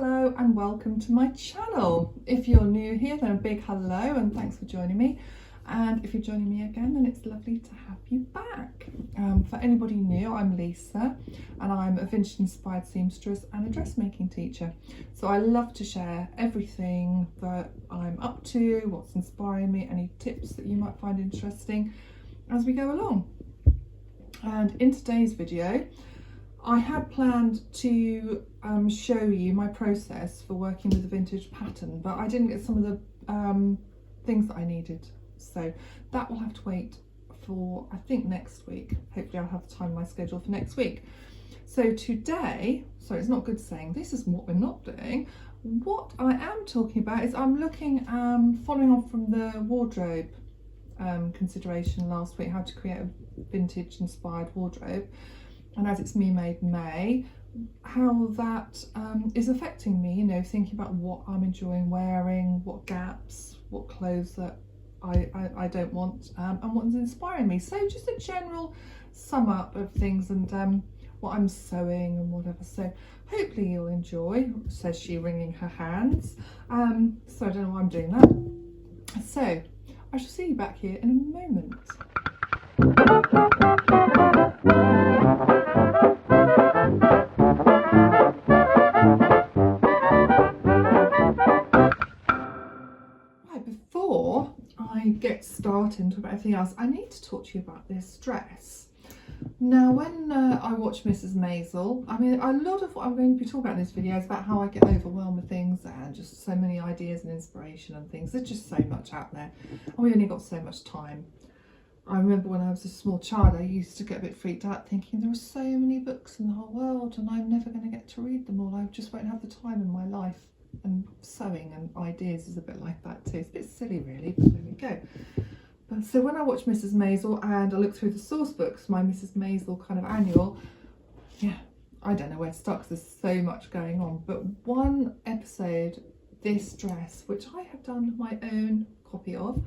Hello and welcome to my channel. If you're new here, then a big hello and thanks for joining me. And if you're joining me again, then it's lovely to have you back. For anybody new, I'm Lisa and I'm a vintage inspired seamstress and a dressmaking teacher. So I love to share everything that I'm up to, what's inspiring me, any tips that you might find interesting as we go along. And in today's video, I had planned to show you my process for working with a vintage pattern, but I didn't get some of the things that I needed. So that will have to wait for, I think, next week. Hopefully I'll have the time in my schedule for next week. So today, sorry, it's not good saying this is what we're not doing. What I am talking about is I'm looking, following on from the wardrobe consideration last week, how to create a vintage inspired wardrobe. And as it's Me Made May, how that is affecting me, you know, thinking about what I'm enjoying wearing, what gaps, what clothes that I don't want, and what's inspiring me. So just a general sum up of things and what I'm sewing and whatever. So hopefully you'll enjoy, says she, wringing her hands. So I don't know why I'm doing that. So I shall see you back here in a moment. Before I get started and talk about everything else, I need to talk to you about this dress. Now, when I watch Mrs Maisel, I mean, a lot of what I'm going to be talking about in this video is about how I get overwhelmed with things and just so many ideas and inspiration and things. There's just so much out there and we only got so much time. I remember when I was a small child, I used to get a bit freaked out thinking there are so many books in the whole world and I'm never going to get to read them all. I just won't have the time in my life. And sewing and ideas is a bit like that too. It's a bit silly really, but there we go. But so when I watch Mrs Maisel and I look through the source books, my Mrs Maisel kind of annual, yeah, I don't know where to start because there's so much going on. But one episode, this dress, which I have done my own copy of,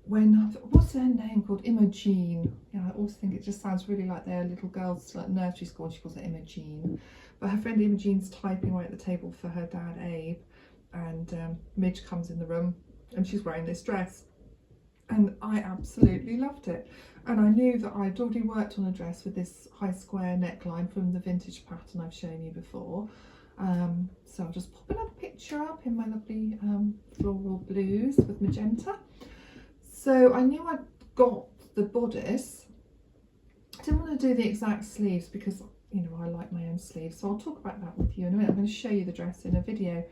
what's her name called? Imogen. Yeah, I always think it just sounds really like their little girls still at nursery school and she calls it Imogen. But her friend Imogen's typing right at the table for her dad Abe, and Midge comes in the room and she's wearing this dress. And I absolutely loved it. And I knew that I'd already worked on a dress with this high square neckline from the vintage pattern I've shown you before. So I'll just pop another picture up in my lovely floral blues with magenta. So I knew I'd got the bodice. I didn't want to do the exact sleeves because, you know, I like my own sleeves. So I'll talk about that with you in a minute. I'm going to show you the dress in a video.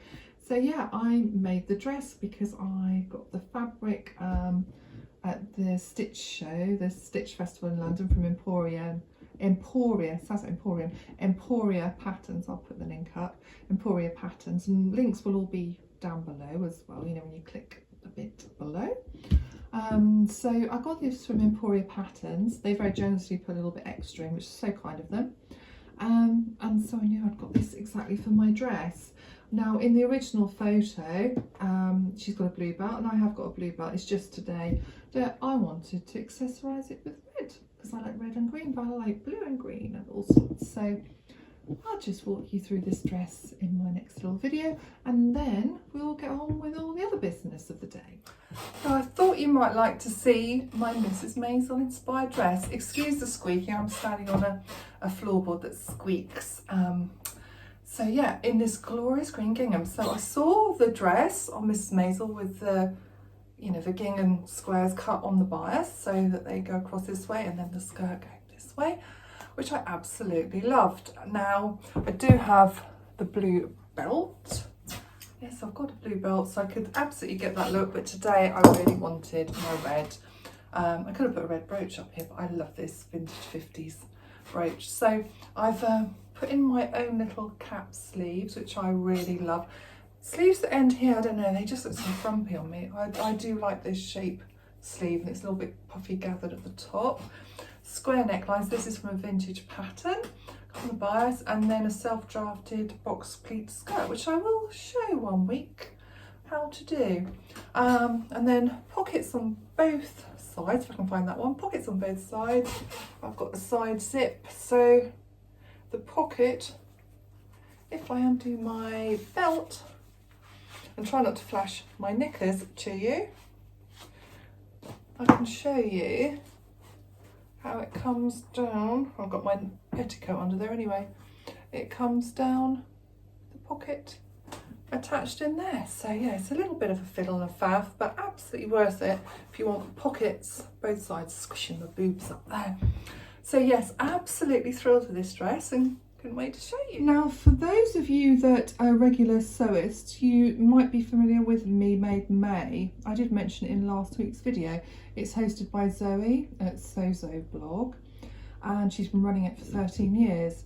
So yeah, I made the dress because I got the fabric at the Stitch show, the Stitch Festival in London from Emporia, sounds like Emporium, Emporia Patterns. I'll put the link up, Emporia Patterns, and links will all be down below as well, you know, when you click a bit below. So I got this from Emporia Patterns. They very generously put a little bit extra in, which is so kind of them. And so I knew I'd got this exactly for my dress. Now in the original photo, she's got a blue belt and I have got a blue belt. It's just today that I wanted to accessorise it with red because I like red and green, but I like blue and green and all sorts. So I'll just walk you through this dress in my next little video and then we'll get on with all the other business of the day. So I thought you might like to see my Mrs Maisel inspired dress. Excuse the squeaking, I'm standing on a floorboard that squeaks. So yeah, in this glorious green gingham. So I saw the dress on Mrs Maisel with the, you know, the gingham squares cut on the bias so that they go across this way and then the skirt going this way, which I absolutely loved. Now I do have the blue belt. Yes, I've got a blue belt, so I could absolutely get that look, but today I really wanted my red. I could have put a red brooch up here, but I love this vintage 50s brooch. So I've put in my own little cap sleeves, which I really love. Sleeves that end here, I don't know, they just look so frumpy on me. I do like this shape sleeve, and it's a little bit puffy gathered at the top. Square necklines, this is from a vintage pattern on the bias, and then a self-drafted box pleat skirt, which I will show one week how to do. And then pockets on both sides, if I can find that one, pockets on both sides. I've got a side zip, so the pocket if I undo my belt and try not to flash my knickers to you, I can show you how it comes down. I've got my petticoat under there anyway. It comes down the pocket attached in there. So yeah, it's a little bit of a fiddle and a faff, but absolutely worth it if you want pockets both sides, squishing the boobs up there. So yes, absolutely thrilled with this dress and couldn't wait to show you. Now, for those of you that are regular sewists, you might be familiar with Me Made May. I did mention it in last week's video. It's hosted by Zoe at Sozo blog, and she's been running it for 13 years.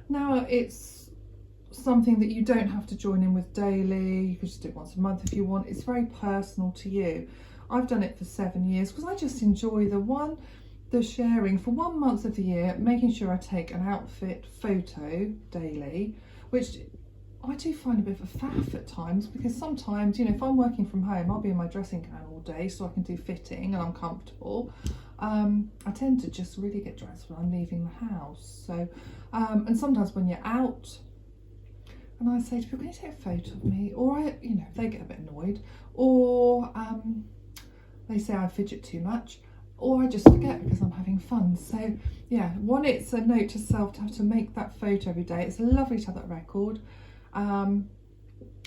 Now, it's something that you don't have to join in with daily. You could just do it once a month if you want. It's very personal to you. I've done it for 7 years because I just enjoy the sharing for 1 month of the year, making sure I take an outfit photo daily, which I do find a bit of a faff at times, because sometimes, you know, if I'm working from home, I'll be in my dressing gown all day so I can do fitting and I'm comfortable. I tend to just really get dressed when I'm leaving the house. So, and sometimes when you're out, and I say to people, can you take a photo of me? Or you know, they get a bit annoyed, or they say I fidget too much, or I just forget because I'm having fun. So yeah, one, it's a note to self to have to make that photo every day. It's lovely to have that record.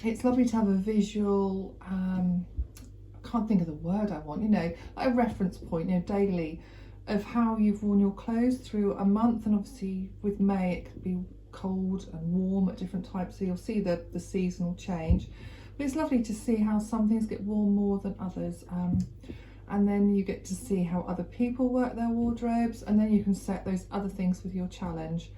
It's lovely to have a visual, I can't think of the word I want, you know, like a reference point, you know, daily, of how you've worn your clothes through a month. And obviously with May it could be cold and warm at different times, so you'll see the seasonal change. But it's lovely to see how some things get worn more than others. And then you get to see how other people work their wardrobes, and then you can set those other things with your challenge.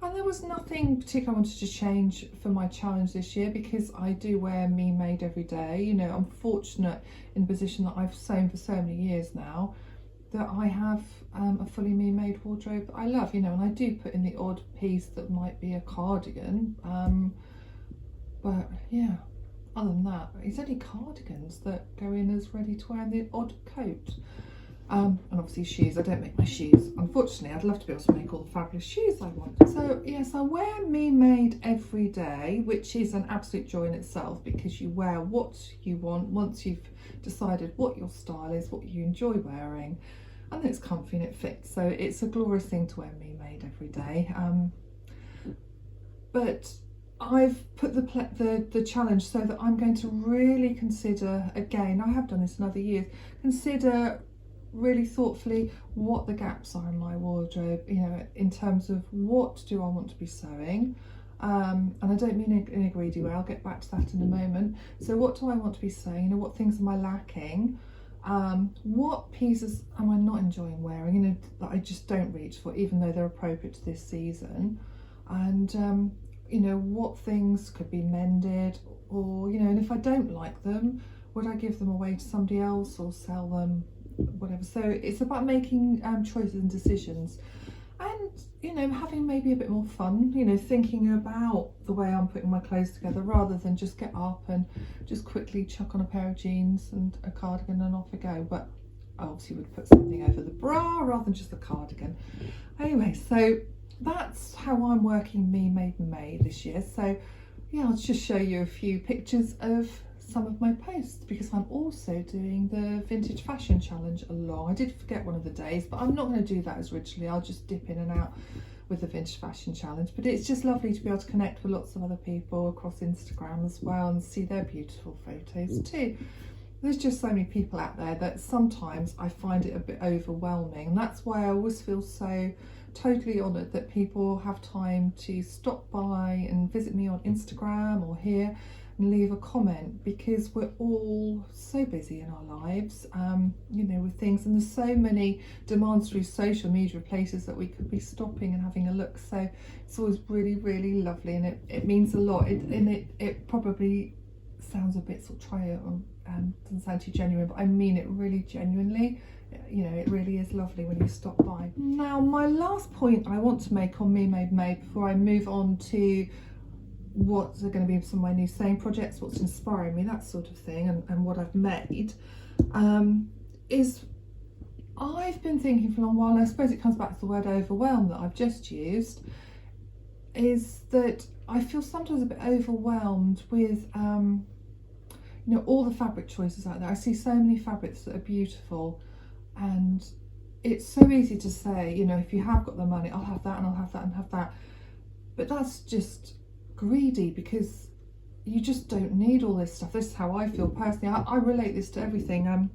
And there was nothing particular I wanted to change for my challenge this year, because I do wear Me Made every day. You know, I'm fortunate in the position that I've sewn for so many years now, that I have a fully Me Made wardrobe that I love, you know, and I do put in the odd piece that might be a cardigan. But yeah, other than that, it's only cardigans that go in as ready to wear, and the odd coat. And obviously shoes. I don't make my shoes. Unfortunately, I'd love to be able to make all the fabulous shoes I want. So yes, I wear Me Made every day, which is an absolute joy in itself, because you wear what you want once you've decided what your style is, what you enjoy wearing, and it's comfy and it fits. So it's a glorious thing to wear Me Made every day. But I've put the challenge so that I'm going to really consider, again, I have done this in other years, consider really thoughtfully what the gaps are in my wardrobe, you know, in terms of what do I want to be sewing. And I don't mean in a greedy way, I'll get back to that in a moment. So what do I want to be sewing? You know, what things am I lacking? What pieces am I not enjoying wearing, you know, that I just don't reach for, even though they're appropriate to this season? And you know, what things could be mended, or, you know, and if I don't like them, would I give them away to somebody else or sell them, whatever. So it's about making choices and decisions, and, you know, having maybe a bit more fun, you know, thinking about the way I'm putting my clothes together, rather than just get up and just quickly chuck on a pair of jeans and a cardigan and off I go. But I obviously would put something over the bra rather than just the cardigan. Anyway, so that's how I'm working Me Made May this year. So yeah, I'll just show you a few pictures of some of my posts, because I'm also doing the Vintage Fashion Challenge along. I did forget one of the days, but I'm not going to do that as originally. I'll just dip in and out with the Vintage Fashion Challenge. But it's just lovely to be able to connect with lots of other people across Instagram as well, and see their beautiful photos too. There's just so many people out there that sometimes I find it a bit overwhelming, and that's why I always feel so totally honoured that people have time to stop by and visit me on Instagram or here and leave a comment, because we're all so busy in our lives, you know, with things, and there's so many demands through social media places that we could be stopping and having a look. So it's always really, really lovely, and it means a lot. It probably sounds a bit sort of trial and doesn't sound too genuine, but I mean it really genuinely. You know, it really is lovely when you stop by. Now, my last point I want to make on Me Made May before I move on to what are going to be some of my new sewing projects, what's inspiring me, that sort of thing, and what I've made, is I've been thinking for a long while, and I suppose it comes back to the word overwhelm that I've just used, is that I feel sometimes a bit overwhelmed with you know, all the fabric choices out there. I see so many fabrics that are beautiful, and it's so easy to say, you know, if you have got the money, I'll have that and I'll have that and have that. But that's just greedy, because you just don't need all this stuff. This is how I feel personally. I relate this to everything.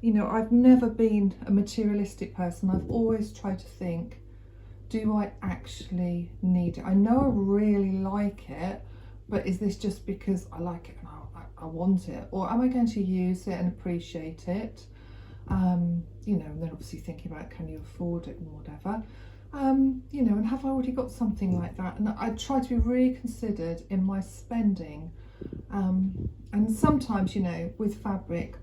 You know, I've never been a materialistic person. I've always tried to think, do I actually need it? I know I really like it, but is this just because I like it and I want it? Or am I going to use it and appreciate it? You know, and then obviously thinking about, can you afford it and whatever. You know, and have I already got something like that? And I try to be really considered in my spending. And sometimes, you know, with fabric,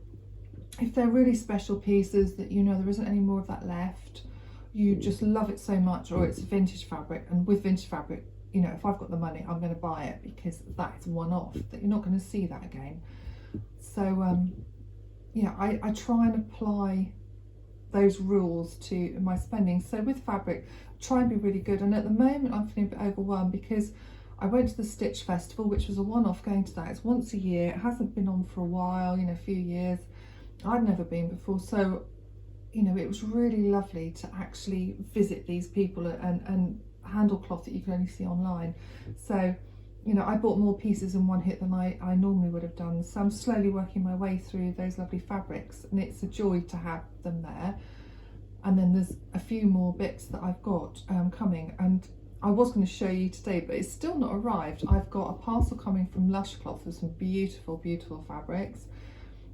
if they're really special pieces that, you know, there isn't any more of that left, you just love it so much, or it's vintage fabric, and with vintage fabric, you know, if I've got the money, I'm going to buy it, because that is one-off, that you're not going to see that again. So yeah, I try and apply those rules to my spending. So with fabric, try and be really good. And at the moment I'm feeling a bit overwhelmed, because I went to the Stitch Festival, which was a one-off, going to that. It's once a year, it hasn't been on for a while, you know, a few years. I'd never been before, so you know, it was really lovely to actually visit these people and handle cloth that you can only see online. So, you know, I bought more pieces in one hit than I normally would have done. So I'm slowly working my way through those lovely fabrics, and it's a joy to have them there. And then there's a few more bits that I've got coming, and I was going to show you today, but it's still not arrived. I've got a parcel coming from Lush Cloth with some beautiful, beautiful fabrics.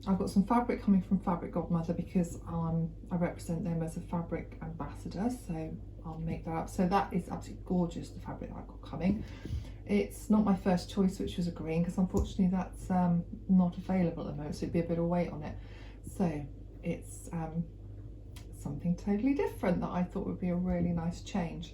I've got some fabric coming from Fabric Godmother, because I represent them as a fabric ambassador, so I'll make that up. So that is absolutely gorgeous, the fabric that I've got coming. It's not my first choice, which was a green, because unfortunately that's not available at the moment, so it'd be a bit of weight on it. So it's something totally different that I thought would be a really nice change.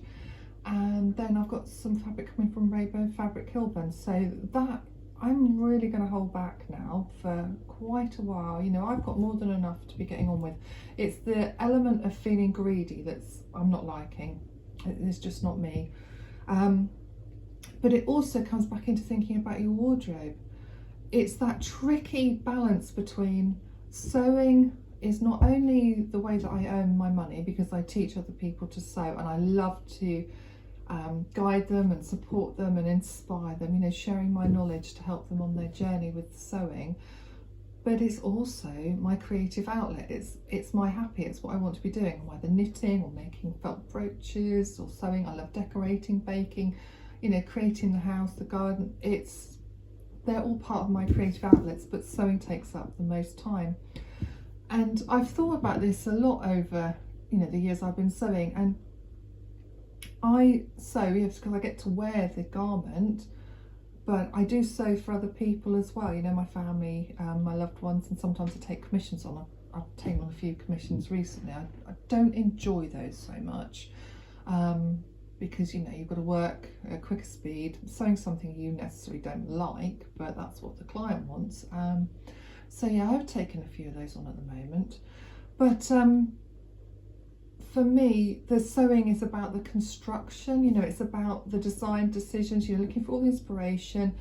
And then I've got some fabric coming from Rainbow Fabric Kilburn, so that I'm really going to hold back now for quite a while. You know, I've got more than enough to be getting on with. It's the element of feeling greedy that's I'm not liking. It's just not me. But it also comes back into thinking about your wardrobe. It's that tricky balance between sewing is not only the way that I earn my money, because I teach other people to sew, and I love to guide them and support them and inspire them, you know, sharing my knowledge to help them on their journey with sewing. But it's also my creative outlet. It's my happy. It's what I want to be doing. I'm either knitting or making felt brooches or sewing. I love decorating, baking, you know, creating the house, the garden. They're all part of my creative outlets, but sewing takes up the most time. And I've thought about this a lot over, you know, the years I've been sewing, and I sew, yes, because I get to wear the garment, but I do sew for other people as well, you know, my family, my loved ones, and sometimes I take commissions on. I've taken on a few commissions recently. I don't enjoy those so much, because, you know, you've got to work at a quicker speed, sewing something you necessarily don't like, but that's what the client wants. So yeah, I've taken a few of those on at the moment, but for me, the sewing is about the construction, you know, it's about the design decisions, you're looking for all the inspiration,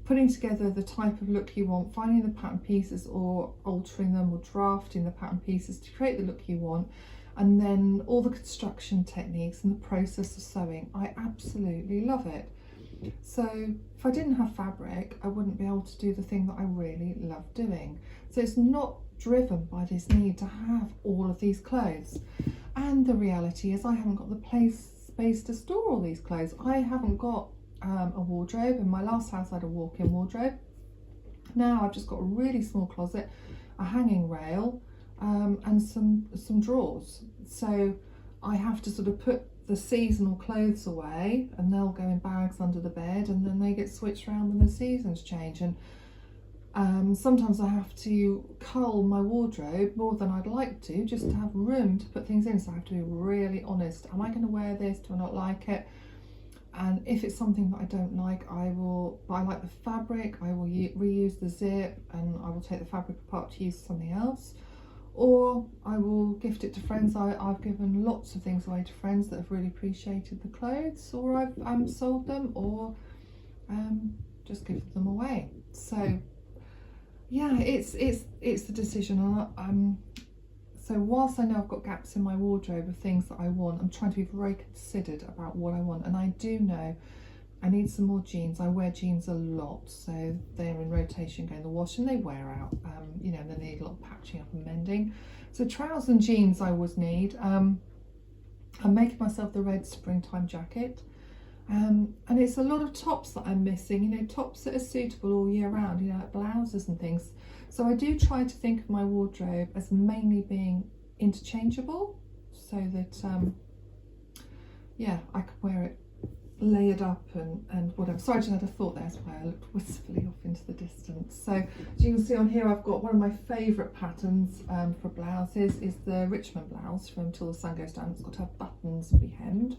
putting together the type of look you want, finding the pattern pieces or altering them or drafting the pattern pieces to create the look you want, and then all the construction techniques and the process of sewing. I absolutely love it. So if I didn't have fabric, I wouldn't be able to do the thing that I really love doing. So it's not driven by this need to have all of these clothes. And the reality is I haven't got the space to store all these clothes. I haven't got a wardrobe. In my last house I had a walk-in wardrobe. Now I've just got a really small closet, a hanging rail, and some drawers. So I have to sort of put the seasonal clothes away, and they'll go in bags under the bed, and then they get switched around when the seasons change. And sometimes I have to cull my wardrobe more than I'd like to, just to have room to put things in. So I have to be really honest. Am I going to wear this? Do I not like it? And if it's something that I don't like, but I like the fabric, I will reuse the zip, and I will take the fabric apart to use something else. or I will gift it to friends. I've given lots of things away to friends that have really appreciated the clothes, or I've sold them, or just given them away. So yeah, it's the decision. So whilst I know I've got gaps in my wardrobe of things that I want, I'm trying to be very considered about what I want, and I do know I need some more jeans. I wear jeans a lot, so they're in rotation, going in the wash, and they wear out, you know, and they need a lot of patching up and mending. So trousers and jeans I always need. I'm making myself the red springtime jacket, and it's a lot of tops that I'm missing, you know, tops that are suitable all year round, you know, like blouses and things. So I do try to think of my wardrobe as mainly being interchangeable, so that yeah, I can wear it layered up and whatever. Sorry, I just had a thought there, that's why I looked wistfully off into the distance. So as you can see on here, I've got one of my favourite patterns for blouses is the Richmond blouse from Till the Sun Goes Down. It's got to have buttons and be hemmed,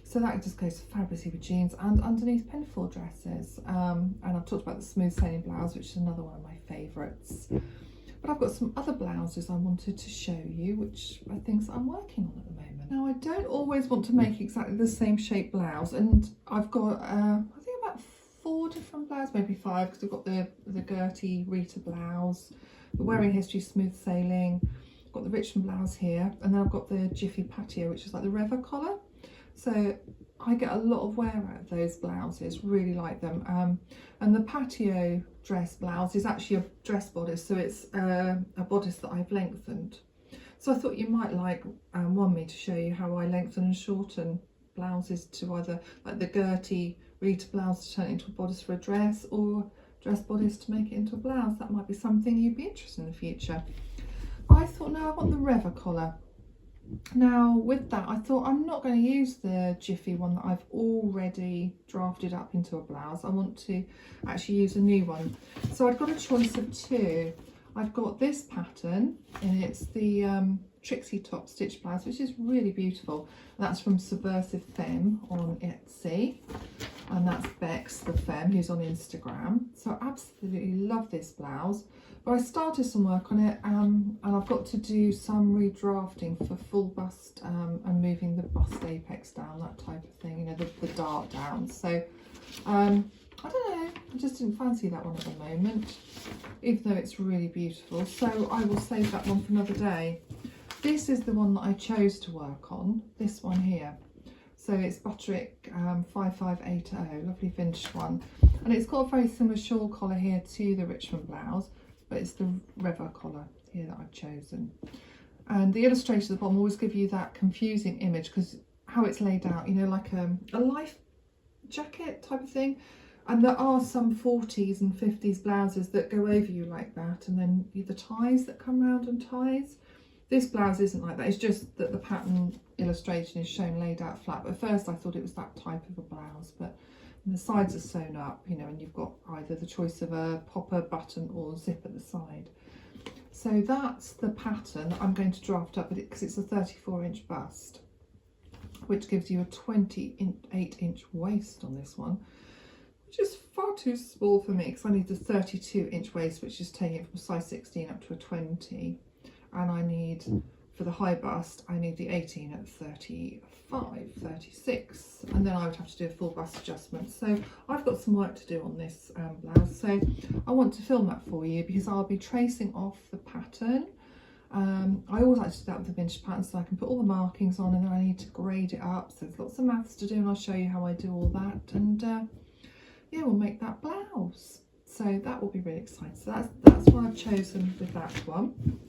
so that just goes fabulously with jeans and underneath pinafore dresses. And I've talked about the smooth sailing blouse, which is another one of my favourites. But I've got some other blouses I wanted to show you, which are things that I'm working on at the moment. Now, I don't always want to make exactly the same shape blouse, and I've got I think about 4 different blouses, maybe 5, because I've got the Gertie Rita blouse, the Wearing History smooth sailing, I've got the Richmond blouse here, and then I've got the Jiffy Patio, which is like the Reva collar. So I get a lot of wear out of those blouses, really like them. And the patio dress blouse is actually a dress bodice, so it's a bodice that I've lengthened. So I thought you might want me to show you how I lengthen and shorten blouses to either like the Gertie Rita blouse to turn it into a bodice for a dress, or dress bodice to make it into a blouse. That might be something you'd be interested in the future. I thought, no, I want the Reva collar. Now with that, I thought I'm not going to use the Jiffy one that I've already drafted up into a blouse. I want to actually use a new one. So I've got a choice of 2. I've got this pattern, and it's the Trixie top stitch blouse, which is really beautiful. That's from Subversive Femme on Etsy, and that's Bex the Femme, who's on Instagram. So I absolutely love this blouse. But I started some work on it, and I've got to do some redrafting for full bust and moving the bust apex down, that type of thing, you know, the dart down. So I don't know, I just didn't fancy that one at the moment, even though it's really beautiful. So I will save that one for another day. This is the one that I chose to work on, this one here. So it's Butterick 5580, lovely vintage one. And it's got a very similar shawl collar here to the Richmond blouse, but it's the Reva collar here that I've chosen. And the illustration at the bottom always give you that confusing image, because how it's laid out, you know, like a life jacket type of thing. And there are some 40s and 50s blouses that go over you like that, and then the ties that come round and ties. This blouse isn't like that, it's just that the pattern illustration is shown laid out flat. But at first I thought it was that type of a blouse, but the sides are sewn up, you know, and you've got either the choice of a popper, button or zip at the side. So that's the pattern that I'm going to draft up, because it's a 34-inch bust, which gives you a 28-inch waist on this one, which is far too small for me, because I need the 32-inch waist, which is taking it from size 16 up to a 20. And I need, for the high bust, I need the 18 at 35, 36, and then I would have to do a full bust adjustment. So I've got some work to do on this blouse, so I want to film that for you, because I'll be tracing off the pattern. I always like to do that with the vintage pattern, so I can put all the markings on, and then I need to grade it up, so there's lots of maths to do, and I'll show you how I do all that, and yeah, we'll make that blouse. So that will be really exciting. So that's what I've chosen with that one.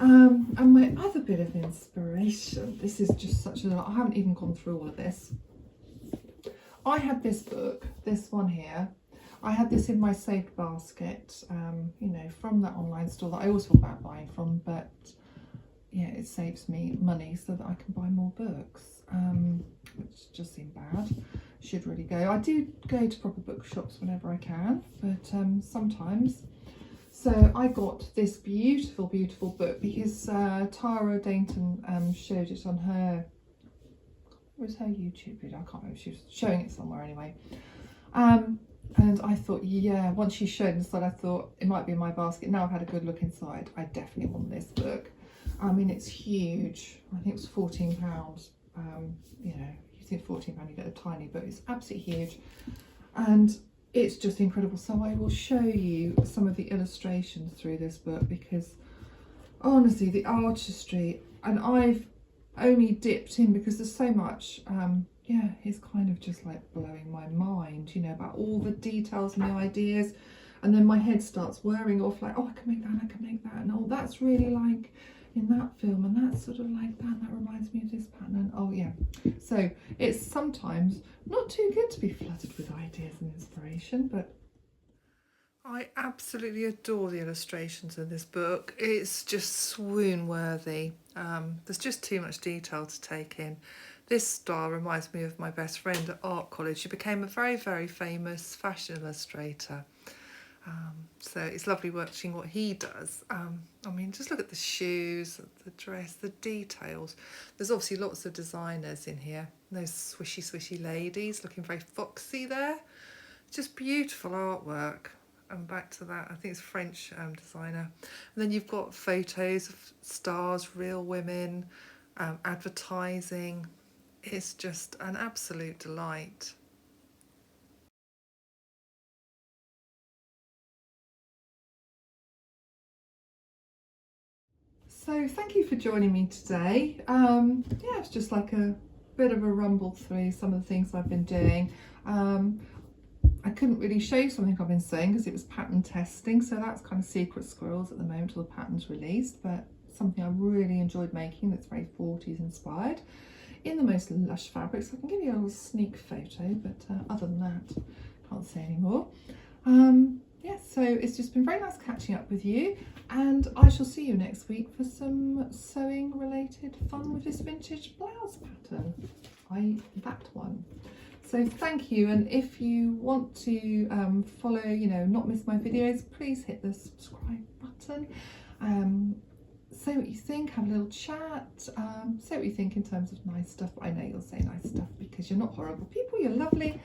And my other bit of inspiration, this is just such a lot, I haven't even gone through all of this. I had this book, this one here, I had this in my saved basket, you know, from that online store that I always feel bad buying from, but yeah, it saves me money so that I can buy more books, which just seemed bad. Should really go. I do go to proper bookshops whenever I can, but sometimes. So I got this beautiful, beautiful book because Tara Dainton showed it on her, what was her YouTube video? I can't remember, she was showing it somewhere anyway. And I thought, yeah, once she showed inside, I thought it might be in my basket. Now I've had a good look inside, I definitely want this book. I mean, it's huge. I think it's £14. You know, you think £14, you get a tiny book. It's absolutely huge. And it's just incredible. So I will show you some of the illustrations through this book, because honestly, the artistry, and I've only dipped in because there's so much, yeah, it's kind of just like blowing my mind, you know, about all the details and the ideas. And then my head starts whirring off like, oh, I can make that, I can make that, and oh, that's really like in that film, and that's sort of like that, and that reminds me of this pattern, and oh yeah. So it's sometimes not too good to be flooded with ideas and inspiration, but I absolutely adore the illustrations in this book. It's just swoon worthy. There's just too much detail to take in. This style reminds me of my best friend at art college. She became a very, very famous fashion illustrator. So it's lovely watching what he does. I mean, just look at the shoes, the dress, the details. There's obviously lots of designers in here. Those swishy, swishy ladies looking very foxy there. Just beautiful artwork. And back to that, I think it's a French designer. And then you've got photos of stars, real women, advertising. It's just an absolute delight. So thank you for joining me today. Yeah, it's just like a bit of a rumble through some of the things I've been doing. I couldn't really show you something I've been sewing because it was pattern testing, so that's kind of secret squirrels at the moment till the pattern's released, but something I really enjoyed making that's very 40s inspired in the most lush fabrics. I can give you a little sneak photo, but other than that, can't say anymore. Yeah, so it's just been very nice catching up with you, and I shall see you next week for some sewing related fun with this vintage blouse pattern. That one. So thank you, and if you want to follow, you know, not miss my videos, please hit the subscribe button. Say what you think, have a little chat, say what you think in terms of nice stuff. I know you'll say nice stuff because you're not horrible people, you're lovely.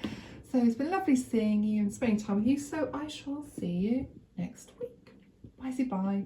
So it's been lovely seeing you and spending time with you, so I shall see you next week. Bye.